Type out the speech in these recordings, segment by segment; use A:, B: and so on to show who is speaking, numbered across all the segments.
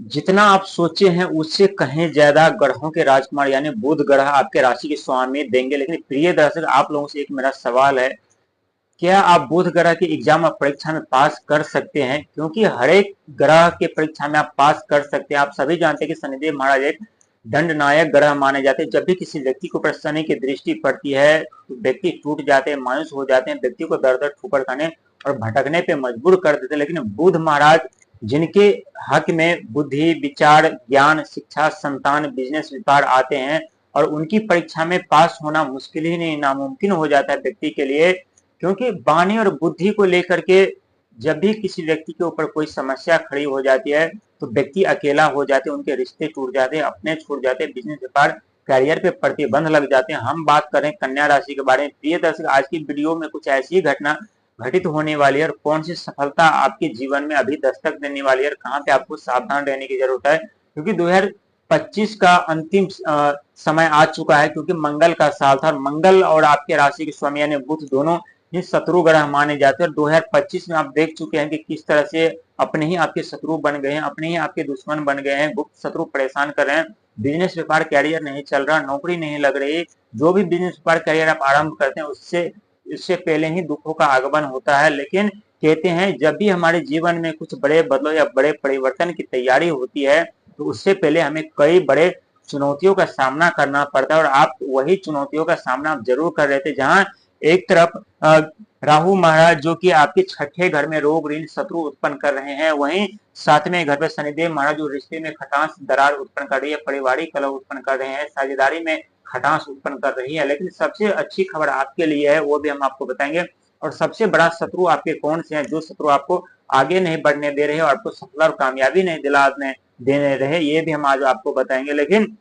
A: जितना आप सोचे हैं उससे कहीं ज्यादा ग्रहों के राजकुमार यानी बुध ग्रह आपके राशि के स्वामी देंगे। लेकिन प्रिय दर्शक, आप लोगों से एक मेरा सवाल है, क्या आप बुध ग्रह की एग्जाम और परीक्षा में पास कर सकते हैं? क्योंकि हर एक ग्रह के परीक्षा में आप पास कर सकते हैं। आप सभी जानते हैं कि शनिदेव महाराज एक दंडनायक ग्रह माने जाते हैं। जब भी किसी व्यक्ति को ऊपर शनि की दृष्टि पड़ती है तो व्यक्ति टूट जाते हैं, मायूस हो जाते हैं, व्यक्ति को दर दर ठोकर खाने और भटकने पे मजबूर कर देते हैं। लेकिन बुध महाराज जिनके हक में बुद्धि, विचार, ज्ञान, शिक्षा, संतान, बिजनेस, व्यापार आते हैं और उनकी परीक्षा में पास होना मुश्किल ही नहीं नामुमकिन हो जाता है व्यक्ति के लिए। क्योंकि वाणी और बुद्धि को लेकर के जब भी किसी व्यक्ति के ऊपर कोई समस्या खड़ी हो जाती है तो व्यक्ति अकेला हो जाते हैं, उनके रिश्ते टूट जाते हैं, अपने छूट जाते हैं, बिजनेस, व्यापार, करियर पे प्रतिबंध लग जाते हैं। हम बात करें कन्या राशि के बारे में। प्रिय दर्शक, आज की वीडियो में कुछ ऐसी घटना घटित होने वाली है और कौन सी सफलता आपके जीवन में अभी दस्तक देने वाली है और कहाँ पे आपको सावधान रहने की जरूरत है। क्योंकि 2025 का अंतिम समय आ चुका है, क्योंकि मंगल का साल था और मंगल और आपके राशि के स्वामी यानी बुध दोनों ही शत्रु ग्रह माने जाते हैं। और 2025 में आप देख चुके हैं कि किस तरह से अपने ही आपके शत्रु बन गए हैं, अपने ही आपके दुश्मन बन गए हैं, गुप्त शत्रु परेशान कर रहे हैं। बिजनेस, व्यापार, कैरियर नहीं चल रहा, नौकरी नहीं लग रही। जो भी बिजनेस, व्यापार, कैरियर आप आरंभ करते हैं उससे इससे पहले ही दुखों का आगमन होता है। लेकिन कहते हैं जब भी हमारे जीवन में कुछ बड़े बदलाव या बड़े परिवर्तन की तैयारी होती है तो उससे पहले हमें कई बड़े चुनौतियों का सामना करना पड़ता है। और आप वही चुनौतियों का सामना आप जरूर कर रहे थे, जहां एक तरफ राहु महाराज जो कि आपके छठे घर में रोग, ऋण, शत्रु उत्पन्न कर रहे हैं, वहीं सातवें घर पे शनिदेव महाराज जो रिश्ते में खटास, दरार उत्पन्न कर रही है, पारिवारिक कलह उत्पन्न कर रहे हैं, साझेदारी में खटास उत्पन्न कर रही है। लेकिन सबसे अच्छी खबर आपके लिए है, वो भी हम आपको बताएंगे। और सबसे बड़ा शत्रु आपके कौन से हैं, जो शत्रु आपको आगे नहीं बढ़ने दे रहे और आपको सफलता और कामयाबी नहीं दिलाने देने रहे, ये भी हम आज आपको बताएंगे। लेकिन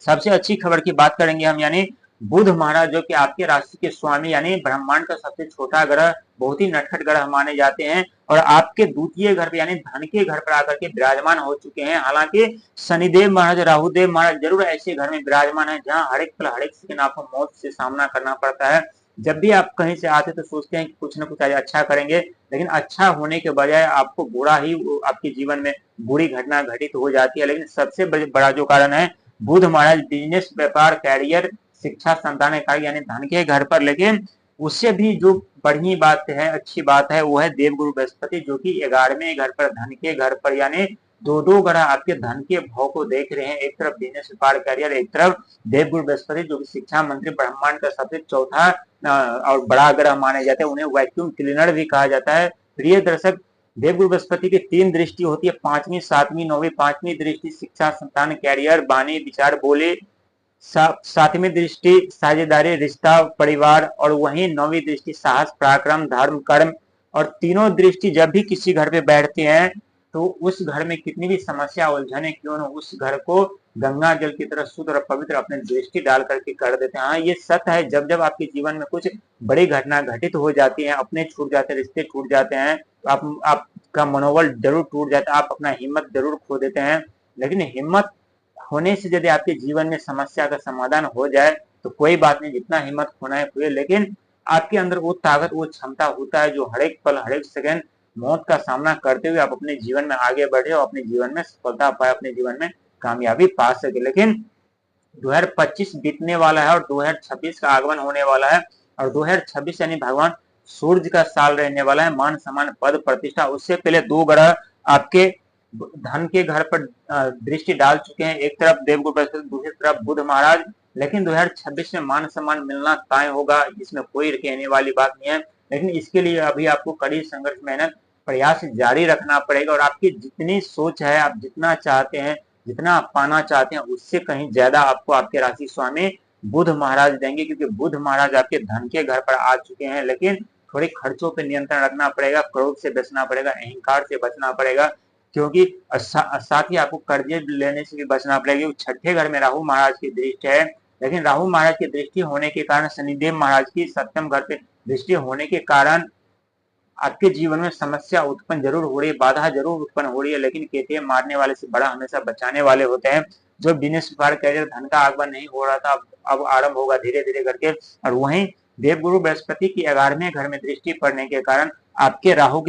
A: सबसे अच्छी खबर की बात करेंगे हम, यानी बुध महाराज जो कि आपके राशि के स्वामी यानी ब्रह्मांड का सबसे छोटा ग्रह, बहुत ही नटखट ग्रह माने जाते हैं और आपके द्वितीय घर पे यानी धन के घर पर आकर के विराजमान हो चुके हैं। हालांकि शनिदेव महाराज, राहुदेव महाराज जरूर ऐसे घर में विराजमान है जहां हर एक पल, हर एक सेकंड आपको मौत से सामना करना पड़ता है। जब भी आप कहीं से आते तो सोचते हैं कि कुछ ना कुछ आज अच्छा करेंगे, लेकिन अच्छा होने के बजाय आपको बुरा ही आपके जीवन में बुरी घटना घटित हो जाती है। लेकिन सबसे बड़ा जो कारण है, बुध महाराज बिजनेस, व्यापार, कैरियर, शिक्षा, संतान कार्य यानी धन के घर पर। लेकिन उससे भी जो बढ़िया बात है, अच्छी बात है, वो है देवगुरु बृहस्पति जो कि 11वें घर पर, धन के घर पर, यानी दो दो ग्रह आपके धन के भाव को देख रहे हैं। एक तरफ बिजनेस, व्यापार, कैरियर, एक तरफ देवगुरु बृहस्पति जो कि शिक्षा मंत्री, ब्रह्मांड का सबसे चौथा और बड़ा ग्रह माने जाते हैं। उन्हें वैक्यूम क्लीनर भी कहा जाता है। प्रिय दर्शक, देवगुरु बृहस्पति की 3 दृष्टि होती है, 5वीं, 7वीं, 9वीं। 5वीं दृष्टि शिक्षा, संतान, कैरियर, वाणी, विचार, बोले। 7वीं दृष्टि साझेदारी, रिश्ता, परिवार। और वहीं 9वीं दृष्टि साहस, पराक्रम, धर्म, कर्म। और तीनों दृष्टि जब भी किसी घर पे बैठते हैं तो उस घर में कितनी भी समस्या उलझने क्यों न, उस घर को गंगा जल की तरह शुद्ध और पवित्र अपने दृष्टि डाल करके कर देते हैं। हाँ, ये सत्य है, जब जब आपके जीवन में कुछ बड़ी घटना घटित हो जाती है, अपने छूट जाते हैं, रिश्ते छूट जाते हैं, तो आपका मनोबल जरूर टूट जाता है, आप अपना हिम्मत जरूर खो देते हैं। लेकिन हिम्मत होने से यदि आपके जीवन में समस्या का समाधान हो जाए तो कोई बात नहीं, जितना हिम्मत खोना है खोए। लेकिन आपके अंदर वो ताकत, वो क्षमता होता है जो हर एक पल, हर एक सेकंड मौत का सामना करते हुए आप अपने जीवन में आगे बढ़े और अपने जीवन में सफलता पाए, अपने जीवन में कामयाबी पा सके। लेकिन 2025 बीतने वाला है और 2026 का आगमन होने वाला है। और 2026 यानी भगवान सूर्य का साल रहने वाला है, मान सम्मान, पद, प्रतिष्ठा। उससे पहले 2 ग्रह आपके धन के घर पर दृष्टि डाल चुके हैं, एक तरफ देवगुरु बृहस्पति, दूसरी तरफ बुध महाराज। लेकिन 2026 में मान सम्मान मिलना तय होगा, इसमें कोई कहने वाली बात नहीं है। लेकिन इसके लिए अभी आपको कड़ी संघर्ष, मेहनत, प्रयास जारी रखना पड़ेगा। और आपकी जितनी सोच है, आप जितना चाहते हैं, जितना आप पाना चाहते हैं, उससे कहीं ज्यादा आपको आपके राशि स्वामी बुध महाराज देंगे। क्योंकि बुध महाराज आपके धन के घर पर आ चुके हैं। लेकिन थोड़े खर्चों पर नियंत्रण रखना पड़ेगा, क्रोध से बचना पड़ेगा, अहंकार से बचना पड़ेगा, क्योंकि साथ ही आपको कर्जे लेने से भी बचना पड़ेगा। छठे घर में राहु महाराज की दृष्टि है। लेकिन राहु महाराज की दृष्टि होने के कारण, शनिदेव महाराज की 7वें घर पे दृष्टि होने के कारण आपके जीवन में समस्या उत्पन्न जरूर हो रही है, बाधा जरूर उत्पन्न हो रही है। लेकिन कहते हैं मारने वाले से बड़ा हमेशा बचाने वाले होते हैं। जो बिजनेस, व्यापार, कैरियर, धन का आगमन नहीं हो रहा था, अब आरंभ होगा धीरे धीरे करके। और वहीं देवगुरु बृहस्पति की 11वें घर में दृष्टि पड़ने के कारण आपके राहु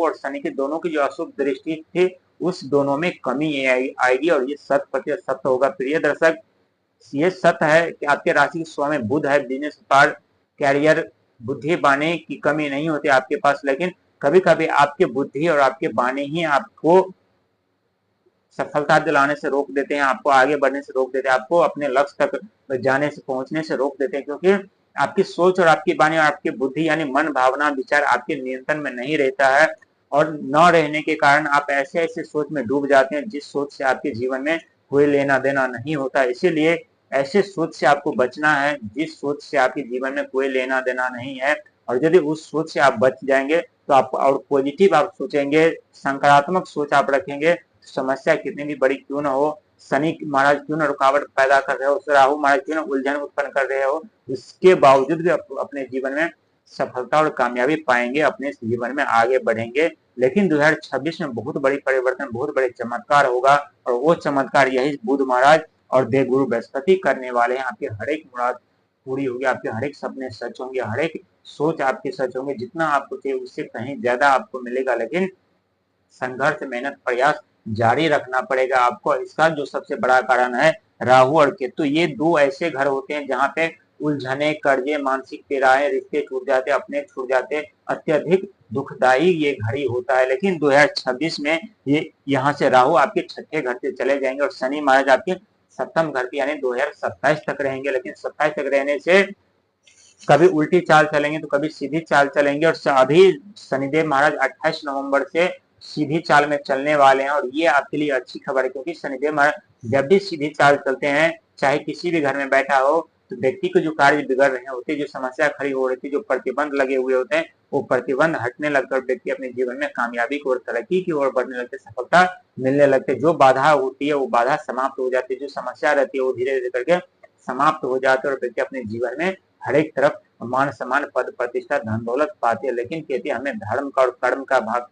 A: और शनि की दोनों की जो अशुभ दृष्टि थी उस दोनों में कमी आएगी और ये 100% सत्य होगा। प्रिय दर्शक, ये सत्य है कि आपके राशि के स्वयं में बुध है, बिजनेस पार्ट कैरियर बुद्धि बाने की कमी नहीं होती आपके पास, लेकिन कभी कभी आपके बुद्धि और आपके बाने ही आपको सफलता दिलाने से रोक देते हैं, आपको आगे बढ़ने से रोक देते हैं, आपको अपने लक्ष्य तक जाने से पहुंचने से रोक देते हैं, क्योंकि आपकी सोच और आपकी वाणी और आपकी बुद्धि यानी मन भावना विचार आपके नियंत्रण में नहीं रहता है। और न रहने के कारण आप ऐसे ऐसे सोच में डूब जाते हैं जिस सोच से आपके जीवन में कोई लेना देना नहीं होता। इसीलिए ऐसे सोच से आपको बचना है जिस सोच से आपके जीवन में कोई लेना देना नहीं है। और यदि उस सोच से आप बच जाएंगे तो आप और पॉजिटिव आप सोचेंगे, सकारात्मक सोच आप रखेंगे, समस्या कितनी भी बड़ी क्यों ना हो, शनि महाराज क्यों ना रुकावट पैदा कर रहे हो, राहु महाराज क्यों ना उलझन उत्पन्न कर रहे हो, इसके बावजूद भी अपने जीवन में सफलता और कामयाबी पाएंगे, अपने जीवन में आगे बढ़ेंगे। लेकिन 2026 में बहुत बड़ी परिवर्तन, बहुत बड़े चमत्कार होगा और वो चमत्कार यही बुध महाराज और देवगुरु बृहस्पति करने वाले हैं। आपके हर एक मुराद पूरी होगी, आपके हर एक सपने सच होंगे, हर एक सोच आपके सच होंगे, जितना आपको चाहिए उससे कहीं ज्यादा आपको मिलेगा। लेकिन संघर्ष मेहनत प्रयास जारी रखना पड़ेगा आपको। इसका जो सबसे बड़ा कारण है राहु और केतु, ये दो ऐसे घर होते हैं जहाँ पे उलझने, कर्जे, मानसिक पीड़ाएं, रिश्ते छूट जाते, अपने छूट जाते, अत्यधिक दुखदायी ये घड़ी होता है। लेकिन 2026 में ये यहाँ से राहु आपके छठे घर से चले जाएंगे और शनि महाराज आपके सप्तम घर पे यानी 2027 तक रहेंगे। लेकिन 27 तक रहने से कभी उल्टी चाल चलेंगे तो कभी सीधी चाल चलेंगे और अभी शनिदेव महाराज 28 नवंबर से सीधी चाल में चलने वाले हैं। और ये आपके लिए अच्छी खबर है, क्योंकि शनिदेव महाराज जब भी सीधी चाल चलते हैं, चाहे किसी भी घर में बैठा हो, तो व्यक्ति को जो कार्य बिगड़ रहे होते, जो समस्या खड़ी हो रही थी, जो प्रतिबंध लगे हुए होते हैं, वो प्रतिबंध हटने लगकर व्यक्ति अपने जीवन में कामयाबी की ओर, तरक्की की ओर बढ़ने लगते, सफलता मिलने लगते। जो बाधा होती है वो बाधा समाप्त हो जाती है, जो समस्या रहती है वो धीरे धीरे करके समाप्त हो जाते हैं और व्यक्ति अपने जीवन में हर एक तरफ मान सम्मान, पद प्रतिष्ठा, धन दौलत पाते हैं। लेकिन कहते हैं हमें धर्म का और कर्म का भाग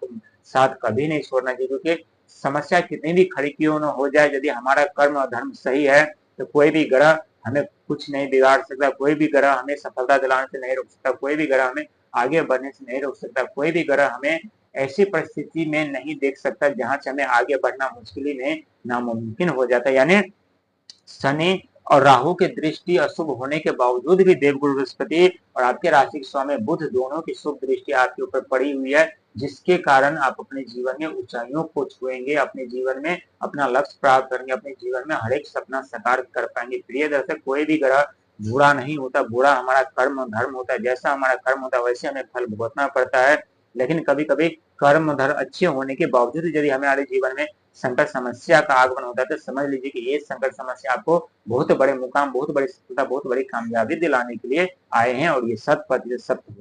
A: साथ कभी नहीं छोड़ना चाहिए, क्योंकि समस्या कितनी भी खड़ी क्यों न हो जाए, यदि हमारा कर्म और धर्म सही है तो कोई भी ग्रह हमें कुछ नहीं बिगाड़ सकता, कोई भी ग्रह हमें सफलता दिलाने से नहीं रोक सकता, कोई भी ग्रह हमें आगे बढ़ने से नहीं रोक सकता, कोई भी ग्रह हमें ऐसी परिस्थिति में नहीं देख सकता जहां से हमें आगे बढ़ना मुश्किल ही नहीं नामुमकिन हो जाता है। यानी शनि और राहु की दृष्टि अशुभ होने के बावजूद भी देवगुरु बृहस्पति और आपके राशि के स्वामी बुध दोनों की शुभ दृष्टि आपके ऊपर पड़ी हुई है, जिसके कारण आप अपने जीवन में ऊंचाइयों को छुएंगे, अपने जीवन में अपना लक्ष्य प्राप्त करेंगे, अपने जीवन में हर एक सपना साकार कर पाएंगे। प्रिय दर्शक, कोई भी ग्रह बुरा नहीं होता, बुरा हमारा कर्म धर्म होता है। जैसा हमारा कर्म होता है वैसे हमें फल भुगतना पड़ता है। लेकिन कभी कभी कर्म धर्म अच्छे होने के बावजूद यदि हमारे जीवन में संकट समस्या का आगमन होता है, तो समझ लीजिए कि ये संकट समस्या आपको बहुत बड़े मुकाम, बहुत बड़ी सफलता, बहुत बड़ी कामयाबी दिलाने के लिए आए हैं और ये 100% सत्य